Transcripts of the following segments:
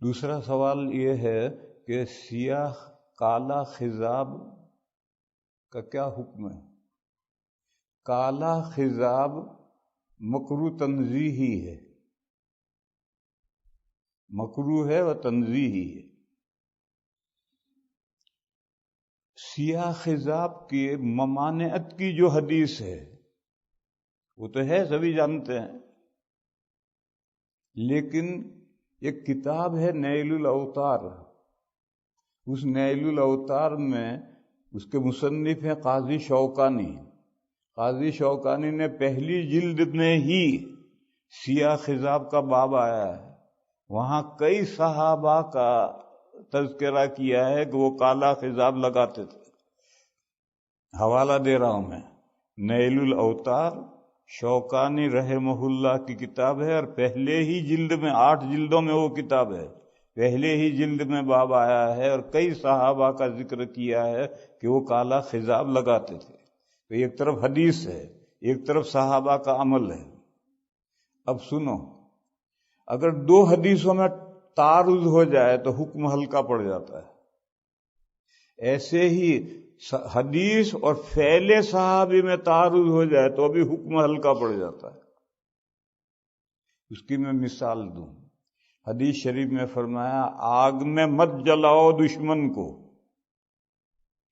دوسرا سوال یہ ہے کہ سیاہ کالا خضاب کا کیا حکم ہے؟ کالا خضاب مکروہ تنزیہی ہے، مکروہ ہے و تنزیہی ہے۔ سیاہ خضاب کی ممانعت کی جو حدیث ہے وہ تو ہے، سبھی جانتے ہیں، لیکن ایک کتاب ہے نیل الاوطار، اس نیل الاوطار میں اس کے مصنف ہیں قاضی شوکانی۔ قاضی شوکانی نے پہلی جلد میں ہی سیاہ خضاب کا باب آیا ہے، وہاں کئی صحابہ کا تذکرہ کیا ہے کہ وہ کالا خضاب لگاتے تھے۔ حوالہ دے رہا ہوں میں، نیل الاوطار شوکانی رحمہ اللہ کی کتاب ہے، اور پہلے ہی جلد میں 8 جلدوں میں وہ کتاب ہے، پہلے ہی جلد میں باب آیا ہے اور کئی صحابہ کا ذکر کیا ہے کہ وہ کالا خضاب لگاتے تھے۔ تو ایک طرف حدیث ہے، ایک طرف صحابہ کا عمل ہے۔ اب سنو، اگر 2 حدیثوں میں تعارض ہو جائے تو حکم ہلکا پڑ جاتا ہے۔ ایسے ہی حدیث اور فعل صحابی میں تعارض ہو جائے تو ابھی حکم ہلکا پڑ جاتا ہے۔ اس کی میں مثال دوں، حدیث شریف میں فرمایا آگ میں مت جلاؤ دشمن کو۔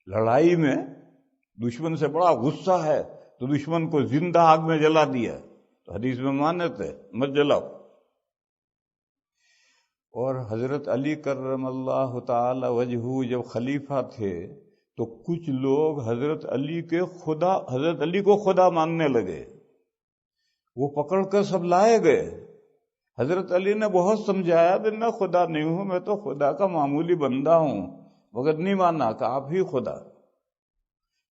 لڑائی میں دشمن سے بڑا غصہ ہے تو دشمن کو زندہ آگ میں جلا دیا، تو حدیث میں مانت ہے مت جلاؤ۔ اور حضرت علی کرم اللہ تعالی وجہہ جب خلیفہ تھے تو کچھ لوگ حضرت علی کو خدا ماننے لگے، وہ پکڑ کر سب لائے گئے۔ حضرت علی نے بہت سمجھایا کہ میں خدا نہیں ہوں، میں تو خدا کا معمولی بندہ ہوں، مگر نہیں مانا کہ آپ ہی خدا۔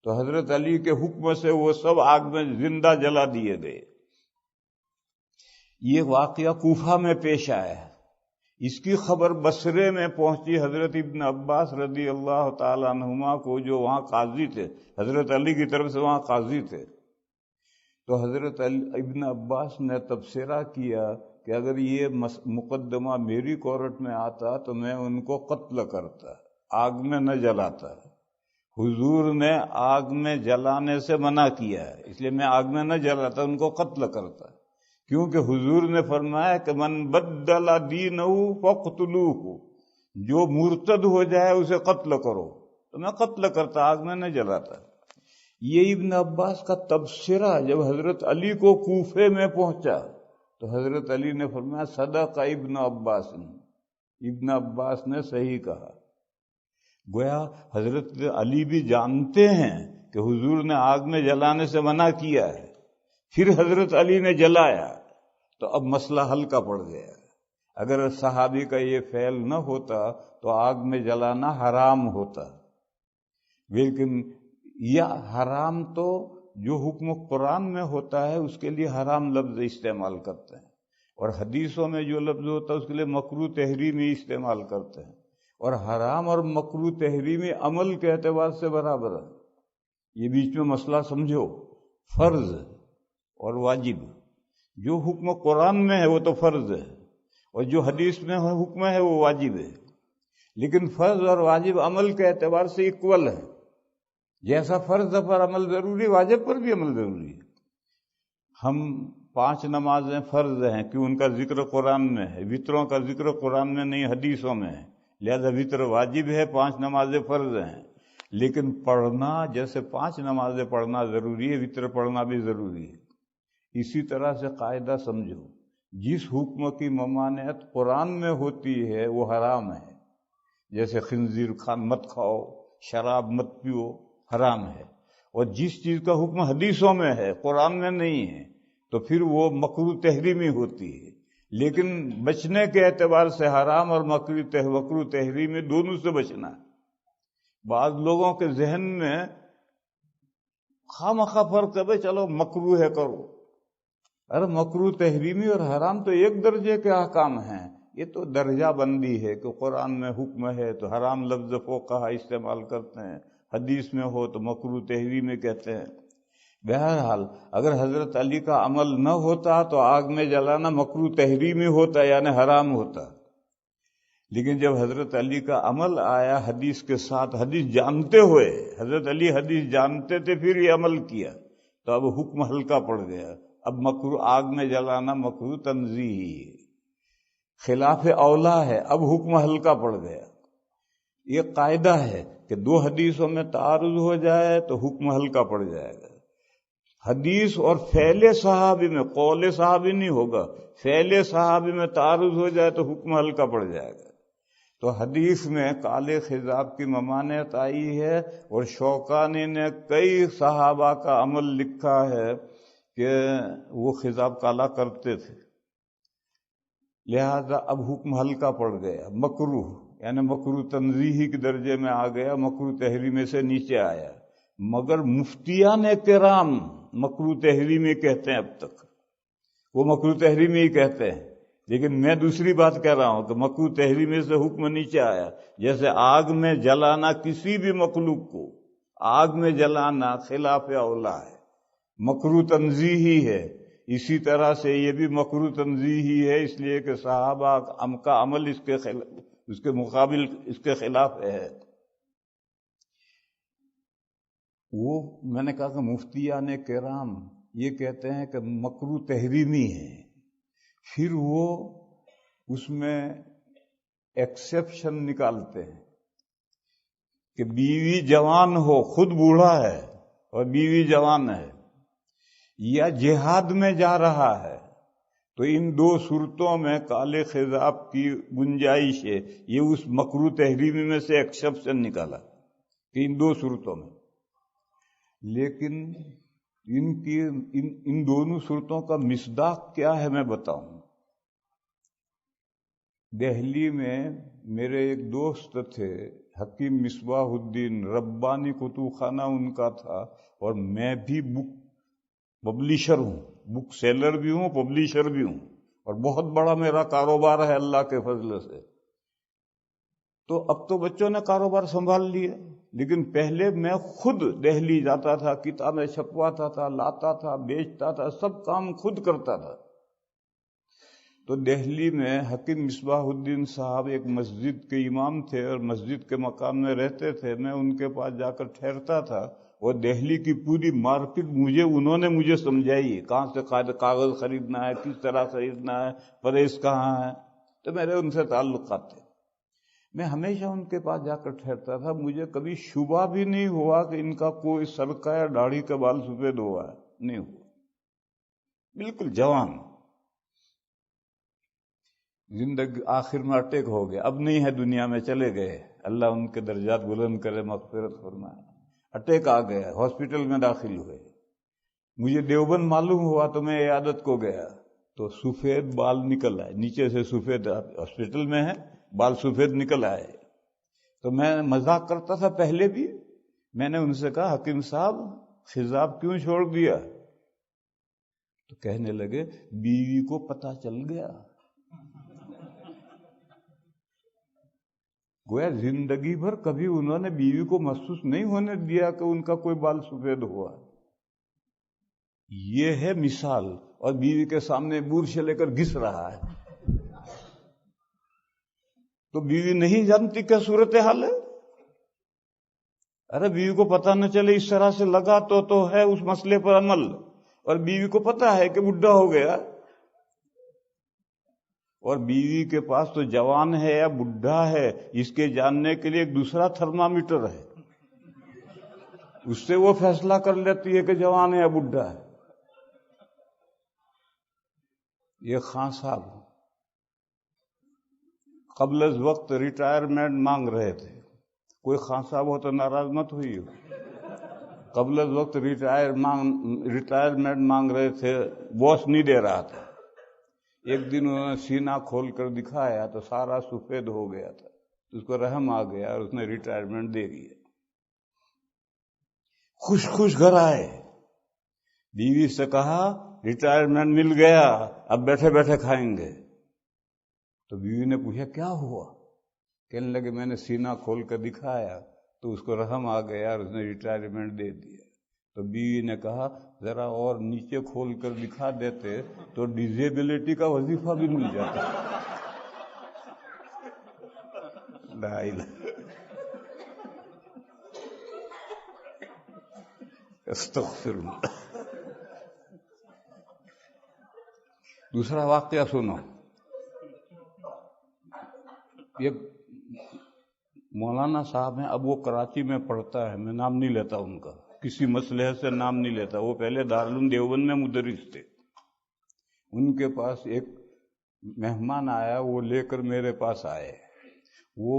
تو حضرت علی کے حکم سے وہ سب آگ میں زندہ جلا دیے گئے۔ یہ واقعہ کوفہ میں پیش آیا ہے، اس کی خبر بصرے میں پہنچی حضرت ابن عباس رضی اللہ تعالیٰ عنہما کو، جو وہاں قاضی تھے، حضرت علی کی طرف سے وہاں قاضی تھے۔ تو حضرت ابن عباس نے تبصرہ کیا کہ اگر یہ مقدمہ میری کورٹ میں آتا تو میں ان کو قتل کرتا، آگ میں نہ جلاتا۔ حضور نے آگ میں جلانے سے منع کیا ہے، اس لیے میں آگ میں نہ جلاتا، ان کو قتل کرتا، کیونکہ حضور نے فرمایا کہ من بدل دینہ فاقتلوہ، جو مرتد ہو جائے اسے قتل کرو، تو میں قتل کرتا، آگ میں نہ جلاتا۔ یہ ابن عباس کا تبصرہ جب حضرت علی کو کوفے میں پہنچا تو حضرت علی نے فرمایا صدق ابن عباس، ابن عباس نے صحیح کہا۔ گویا حضرت علی بھی جانتے ہیں کہ حضور نے آگ میں جلانے سے منع کیا ہے، پھر حضرت علی نے جلایا تو اب مسئلہ ہلکا پڑ گیا۔ اگر صحابی کا یہ فعل نہ ہوتا تو آگ میں جلانا حرام ہوتا، لیکن یہ حرام تو جو حکم قرآن میں ہوتا ہے اس کے لیے حرام لفظ استعمال کرتے ہیں، اور حدیثوں میں جو لفظ ہوتا ہے اس کے لیے مکروہ تحریمی استعمال کرتے ہیں، اور حرام اور مکروہ تحریمی عمل کے اعتبار سے برابر ہے۔ یہ بیچ میں مسئلہ سمجھو، فرض اور واجب، جو حکم قرآن میں ہے وہ تو فرض ہے، اور جو حدیث میں حکم ہے وہ واجب ہے، لیکن فرض اور واجب عمل کے اعتبار سے اکول ہے۔ جیسا فرض پر عمل ضروری، واجب پر بھی عمل ضروری ہے۔ ہم 5 نمازیں فرض ہیں کہ ان کا ذکر قرآن میں ہے، وطروں کا ذکر قرآن میں نہیں حدیثوں میں ہے، لہذا وطر واجب ہے، 5 نمازیں فرض ہیں، لیکن پڑھنا جیسے 5 نمازیں پڑھنا ضروری ہے، وطر پڑھنا بھی ضروری ہے۔ اسی طرح سے قاعدہ سمجھو، جس حکم کی ممانعت قرآن میں ہوتی ہے وہ حرام ہے، جیسے خنزیر مت کھاؤ، شراب مت پیو، حرام ہے، اور جس چیز کا حکم حدیثوں میں ہے قرآن میں نہیں ہے تو پھر وہ مکروہ تحریمی ہوتی ہے، لیکن بچنے کے اعتبار سے حرام اور مکروہ تحریمی دونوں سے بچنا ہے۔ بعض لوگوں کے ذہن میں خواہ فرق ہے، چلو مکروہ ہے کرو، ارے مکروہ تحریمی اور حرام تو ایک درجے کے احکام ہیں، یہ تو درجہ بندی ہے کہ قرآن میں حکم ہے تو حرام لفظ فقہا استعمال کرتے ہیں، حدیث میں ہو تو مکروہ تحریمی کہتے ہیں۔ بہرحال اگر حضرت علی کا عمل نہ ہوتا تو آگ میں جلانا مکروہ تحریمی ہوتا، یعنی حرام ہوتا، لیکن جب حضرت علی کا عمل آیا حدیث کے ساتھ، حدیث جانتے ہوئے، حضرت علی حدیث جانتے تھے پھر یہ عمل کیا، تو اب حکم ہلکا پڑ گیا. اب مکروہ آگ میں جلانا مکروہ تنزیہی ہے، خلاف اولا ہے، اب حکم ہلکا پڑ گیا. یہ قاعدہ ہے کہ دو حدیثوں میں تعارض ہو جائے تو حکم ہلکا پڑ جائے گا. حدیث اور فعل صحابی میں، قول صحابی نہیں ہوگا، فعل صحابی میں تعارض ہو جائے تو حکم ہلکا پڑ جائے گا. تو حدیث میں کالے خضاب کی ممانعت آئی ہے، اور شوکانی نے کئی صحابہ کا عمل لکھا ہے کہ وہ خضاب کالا کرتے تھے. لہذا اب حکم ہلکا پڑ گیا، مکروہ یعنی مکروہ تنزیہی کے درجے میں آ گیا، مکروہ تحریمی سے نیچے آیا. مگر مفتیان کرام مکروہ تحریمی کہتے ہیں، اب تک وہ مکروہ تحریمی ہی کہتے ہیں. لیکن میں دوسری بات کہہ رہا ہوں کہ مکروہ تحریمی سے حکم نیچے آیا. جیسے آگ میں جلانا کسی بھی مخلوق کو آگ میں جلانا خلاف اولا ہے، مکروہ تنزیہی ہے. اسی طرح سے یہ بھی مکروہ تنزیہی ہے، اس لیے کہ صحابہ کا عمل اس کے مقابل اس کے خلاف ہے. وہ میں نے کہا کہ مفتیان کرام یہ کہتے ہیں کہ مکروہ تحریمی ہے، پھر وہ اس میں ایکسیپشن نکالتے ہیں کہ بیوی جوان ہو، خود بوڑھا ہے اور بیوی جوان ہے، یا جہاد میں جا رہا ہے، تو ان دو صورتوں میں کالے خضاب کی گنجائش ہے. یہ اس مکروہ تحریمی میں سے ایکسیپشن نکالا کہ ان دو صورتوں میں. لیکن ان دونوں صورتوں کا مصداق کیا ہے میں بتاؤں. دہلی میں میرے ایک دوست تھے حکیم مصباح الدین، ربانی کتب خانہ ان کا تھا، اور میں بھی بک پبلیشر ہوں، بک سیلر بھی ہوں، پبلیشر بھی ہوں، اور بہت بڑا میرا کاروبار ہے اللہ کے فضل سے. تو اب تو بچوں نے کاروبار سنبھال لیا، لیکن پہلے میں خود دہلی جاتا تھا، کتابیں چھپواتا تھا، لاتا تھا، بیچتا تھا، سب کام خود کرتا تھا. تو دہلی میں حکیم مصباح الدین صاحب ایک مسجد کے امام تھے اور مسجد کے مقام میں رہتے تھے. میں ان کے پاس جا کر ٹھہرتا تھا، اور دہلی کی پوری مارکیٹ انہوں نے مجھے سمجھائی، کہاں سے کاغذ خریدنا ہے، کس طرح خریدنا ہے، پریس کہاں ہے. تو میرے ان سے تعلقات تھے. میں ہمیشہ ان کے پاس جا کر ٹھہرتا تھا. مجھے کبھی شبہ بھی نہیں ہوا کہ ان کا کوئی سرکہ یا داڑھی کا بال سفید ہوا ہے، نہیں ہوا، بالکل جوان. زندگی آخر میں اٹیک ہو گیا، اب نہیں ہے دنیا میں، چلے گئے، اللہ ان کے درجات بلند کرے، مغفرت فرمائے. اٹیک آ گیا، ہاسپٹل میں داخل ہوئے. مجھے دیوبند معلوم ہوا تو میں عیادت کو گیا، تو سفید بال نکل آئے نیچے سے، سفید ہاسپٹل میں ہے، بال سفید نکل آئے. تو میں مذاق کرتا تھا پہلے بھی. میں نے ان سے کہا حکیم صاحب خضاب کیوں چھوڑ دیا؟ تو کہنے لگے بیوی کو پتہ چل گیا. گویا زندگی بھر کبھی انہوں نے بیوی کو محسوس نہیں ہونے دیا کہ ان کا کوئی بال سفید ہوا. یہ ہے مثال. اور بیوی کے سامنے برش لے کر گھس رہا ہے، تو بیوی نہیں جانتی کیا صورتحال ہے. ارے بیوی کو پتہ نہ چلے، اس طرح سے لگا تو ہے اس مسئلے پر عمل، اور بیوی کو پتہ ہے کہ بڈھا ہو گیا، اور بیوی کے پاس تو جوان ہے یا بڈھا ہے اس کے جاننے کے لیے ایک دوسرا تھرمامیٹر ہے، اس سے وہ فیصلہ کر لیتی ہے کہ جوان ہے یا بڈھا ہے. یہ خان صاحب قبل از وقت ریٹائرمنٹ مانگ رہے تھے. کوئی خان صاحب ہو تو ناراض مت ہوئی ہو. قبل از وقت ریٹائرمنٹ مانگ رہے تھے، باس نہیں دے رہا تھا. ایک دن انہوں نے سینہ کھول کر دکھایا تو سارا سفید ہو گیا تھا. اس کو رحم آ گیا اور اس نے ریٹائرمنٹ دے دی. خوش گھر آئے، بیوی سے کہا ریٹائرمنٹ مل گیا، اب بیٹھے بیٹھے کھائیں گے. تو بیوی نے پوچھا کیا ہوا؟ کہنے لگے میں نے سینہ کھول کر دکھایا تو اس کو رحم آ گیا اور اس نے ریٹائرمنٹ دے دیا. تو بیوی نے کہا ذرا اور نیچے کھول کر دکھا دیتے تو ڈیزیبلٹی کا وظیفہ بھی مل جاتا. لا الہ استغفر اللہ۔ دوسرا واقعہ سنو، یہ مولانا صاحب ہیں، اب وہ کراچی میں پڑھتا ہے، میں نام نہیں لیتا ان کا، کسی مسئلے سے نام نہیں لیتا، وہ پہلے دارالعلوم دیوبند میں مدرس تھے۔ ان کے پاس ایک مہمان آیا، وہ لے کر میرے پاس آئے، وہ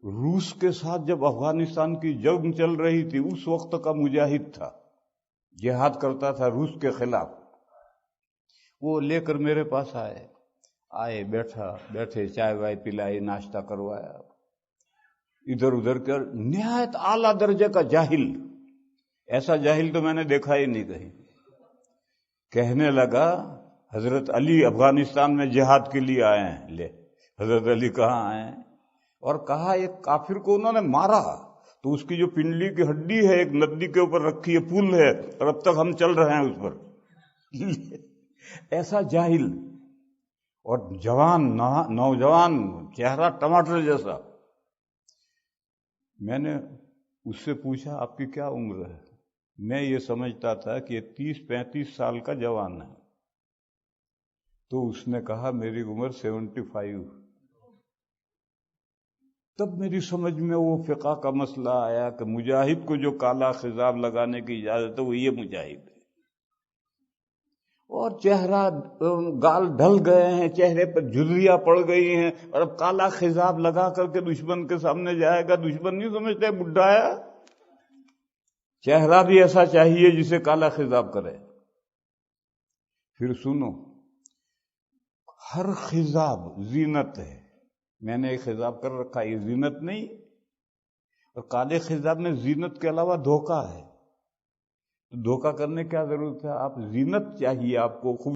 روس کے ساتھ جب افغانستان کی جنگ چل رہی تھی اس وقت کا مجاہد تھا، جہاد کرتا تھا روس کے خلاف۔ وہ لے کر میرے پاس آئے بیٹھے چائے وائے پلائی، ناشتہ کروایا، ادھر ادھر کر، نہایت اعلیٰ درجے کا جاہل، ایسا جاہل تو میں نے دیکھا ہی نہیں کہیں۔ کہنے لگا حضرت علی افغانستان میں جہاد کے لیے آئے ہیں۔ لے، حضرت علی کہاں آئے ہیں؟ اور کہا ایک کافر کو انہوں نے مارا تو اس کی جو پنڈلی کی ہڈی ہے ایک ندی کے اوپر رکھی ہے، پل ہے، اور اب تک ہم چل رہے ہیں اس پر۔ ایسا جاہل اور جوان، نوجوان، چہرہ ٹماٹر جیسا۔ میں نے اس سے پوچھا آپ کی کیا عمر ہے؟ میں یہ سمجھتا تھا کہ یہ 30-35 سال کا جوان ہے، تو اس نے کہا میری عمر 75۔ تب میری سمجھ میں وہ فقہ کا مسئلہ آیا کہ مجاہد کو جو کالا خضاب لگانے کی اجازت ہے وہ یہ مجاہد ہے۔ اور چہرہ، گال ڈھل گئے ہیں، چہرے پر جھریاں پڑ گئی ہیں، اور اب کالا خضاب لگا کر کے دشمن کے سامنے جائے گا، دشمن نہیں سمجھتے بڈھا ہے، چہرہ بھی ایسا چاہیے جسے کالا خضاب کرے۔ پھر سنو، ہر خضاب زینت ہے، میں نے ایک خضاب کر رکھا، یہ زینت نہیں، اور کالے خضاب میں زینت کے علاوہ دھوکہ ہے۔ دھوکہ کرنے کی کیا ضرورت ہے؟ آپ زینت چاہیے، آپ کو خوب